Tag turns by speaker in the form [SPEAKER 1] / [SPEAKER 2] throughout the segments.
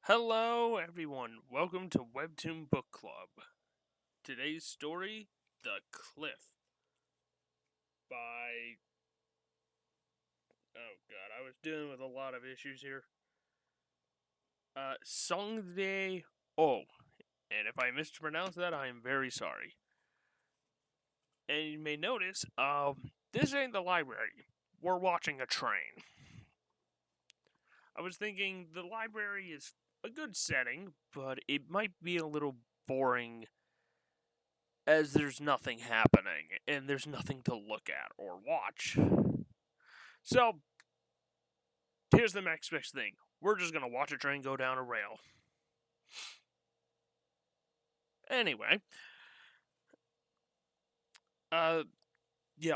[SPEAKER 1] Hello, everyone. Welcome to Webtoon Book Club. Today's story, The Cliff, by... Oh, God, I was dealing with a lot of issues here. Songdae Oh. And if I mispronounced that, I am very sorry. And you may notice, this ain't the library. We're watching a train. I was thinking the library is a good setting, but it might be a little boring as there's nothing happening and there's nothing to look at or watch. So, here's the next best thing. We're just gonna watch a train go down a rail. Anyway,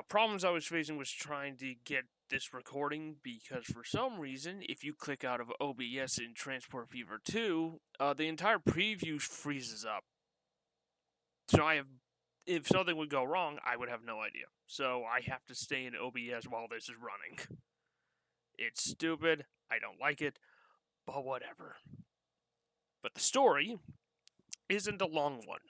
[SPEAKER 1] problems I was facing was trying to get this recording because for some reason, if you click out of OBS in Transport Fever 2, the entire preview freezes up. So if something would go wrong, I would have no idea. So I have to stay in OBS while this is running. It's stupid, I don't like it, but whatever. But the story isn't a long one.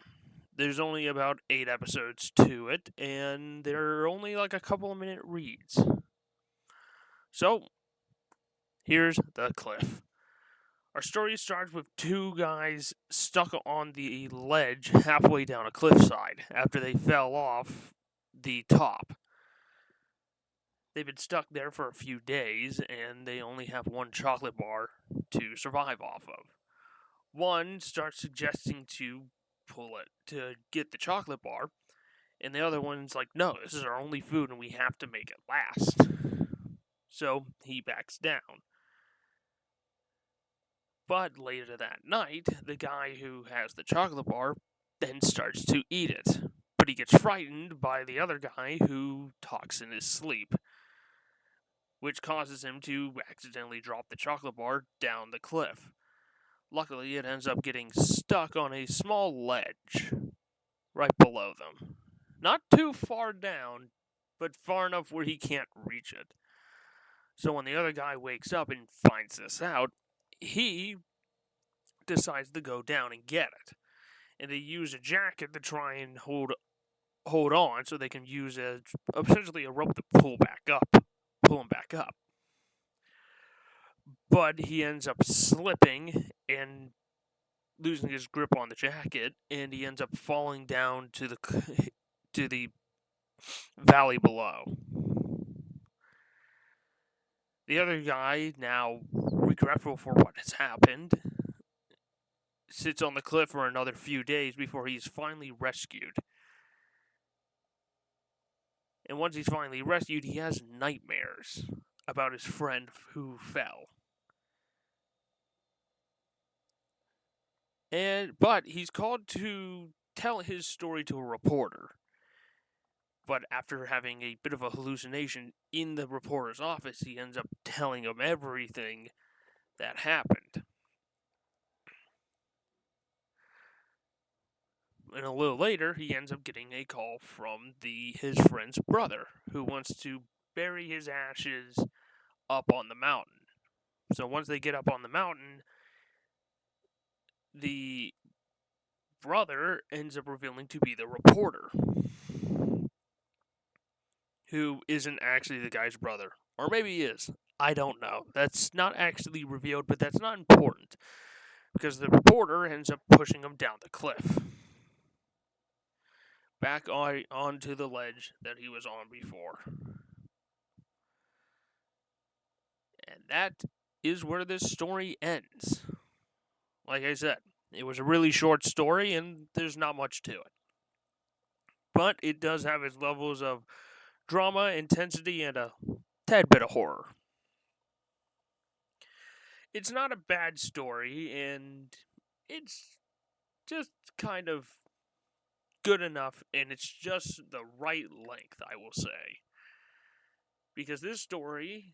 [SPEAKER 1] There's only about 8 episodes to it, and they're only like a couple of minute reads. So, here's the cliff. Our story starts with two guys stuck on the ledge halfway down a cliffside after they fell off the top. They've been stuck there for a few days, and they only have one chocolate bar to survive off of. One starts suggesting to pull it to get the chocolate bar, and the other one's like, no, this is our only food and we have to make it last. So he backs down. But later that night, the guy who has the chocolate bar then starts to eat it. But he gets frightened by the other guy who talks in his sleep, which causes him to accidentally drop the chocolate bar down the cliff. Luckily, it ends up getting stuck on a small ledge right below them. Not too far down, but far enough where he can't reach it. So when the other guy wakes up and finds this out, he decides to go down and get it. And they use a jacket to try and hold on so they can use essentially a rope to pull him back up. But he ends up slipping and losing his grip on the jacket, and he ends up falling down to the valley below. The other guy, now regretful for what has happened, sits on the cliff for another few days before he's finally rescued. And once he's finally rescued, he has nightmares about his friend who fell. But he's called to tell his story to a reporter. But after having a bit of a hallucination in the reporter's office, he ends up telling him everything that happened. And a little later, he ends up getting a call from his friend's brother, who wants to bury his ashes up on the mountain. So once they get up on the mountain, the brother ends up revealing to be the reporter, who isn't actually the guy's brother. Or maybe he is. I don't know. That's not actually revealed, but that's not important, because the reporter ends up pushing him down the cliff, back onto the ledge that he was on before. And that is where this story ends. Like I said, it was a really short story, and there's not much to it. But it does have its levels of drama, intensity, and a tad bit of horror. It's not a bad story, and it's just kind of good enough, and it's just the right length, I will say. Because this story,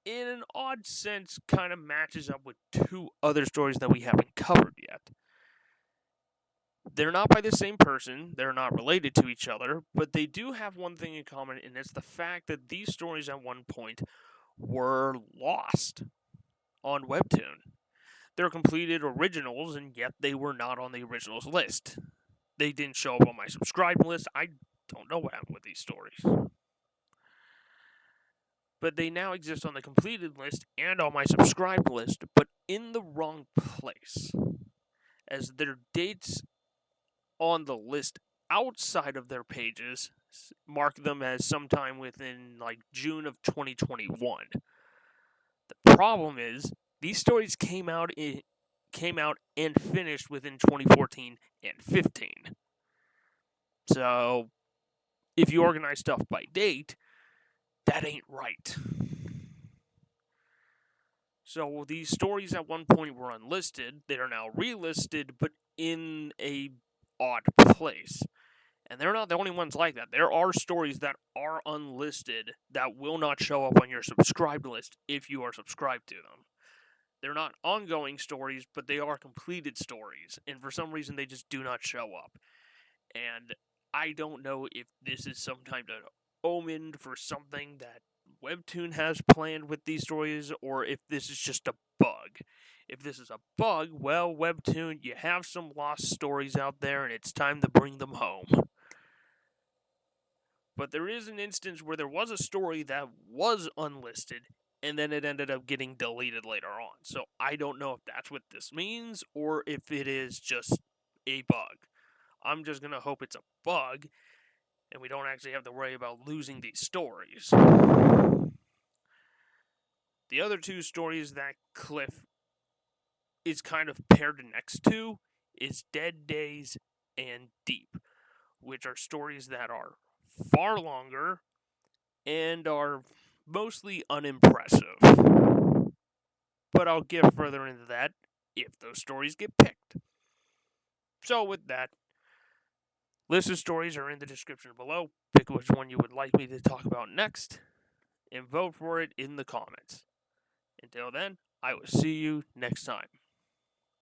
[SPEAKER 1] in an odd sense, kind of matches up with two other stories that we haven't covered yet. They're not by the same person, they're not related to each other, but they do have one thing in common, and it's the fact that these stories at one point were lost. on Webtoon. They're completed originals, and yet they were not on the originals list. They didn't show up on my subscribe list. I don't know what happened with these stories. But they now exist on the completed list and on my subscribe list, but in the wrong place, as their dates on the list outside of their pages mark them as sometime within like June of 2021. The problem is these stories came out and finished within 2014 and 15. So if you organize stuff by date, that ain't right. So these stories at one point were unlisted. They are now relisted, but in a odd place. And they're not the only ones like that. There are stories that are unlisted that will not show up on your subscribed list if you are subscribed to them. They're not ongoing stories, but they are completed stories. And for some reason, they just do not show up. And I don't know if this is some kind of omen for something that Webtoon has planned with these stories, or if this is just a bug. If this is a bug, well, Webtoon, you have some lost stories out there, and it's time to bring them home. But there is an instance where there was a story that was unlisted, and then it ended up getting deleted later on. So I don't know if that's what this means, or if it is just a bug. I'm just going to hope it's a bug, and we don't actually have to worry about losing these stories. The other two stories that Cliff is kind of paired next to is Dead Days and Deep, which are stories that are far longer and are mostly unimpressive. But I'll get further into that if those stories get picked. So with that, list of stories are in the description below. Pick which one you would like me to talk about next, and vote for it in the comments. Until then, I will see you next time.